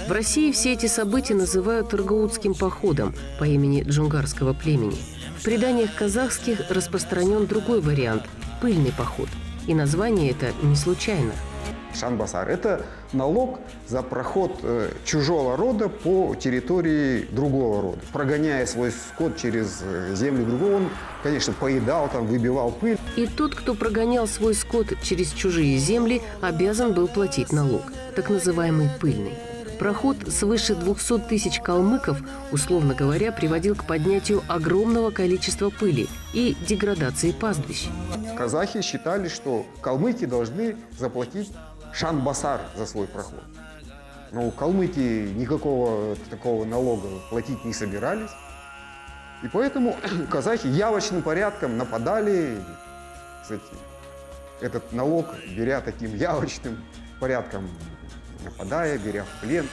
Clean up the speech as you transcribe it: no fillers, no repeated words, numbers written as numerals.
В России все эти события называют Торгоутским походом по имени джунгарского племени. В преданиях казахских распространен другой вариант – пыльный поход. И название это не случайно. Шанбасар – это налог за проход чужого рода по территории другого рода. Прогоняя свой скот через землю другого, он, конечно, поедал, там, выбивал пыль. И тот, кто прогонял свой скот через чужие земли, обязан был платить налог, так называемый пыльный. Проход свыше 200 тысяч калмыков, условно говоря, приводил к поднятию огромного количества пыли и деградации пастбищ. Казахи считали, что калмыки должны заплатить шанбасар за свой проход. Но калмыки никакого такого налога платить не собирались. И поэтому казахи явочным порядком нападали, кстати, этот налог беря таким явочным порядком, нападая, беря в плен.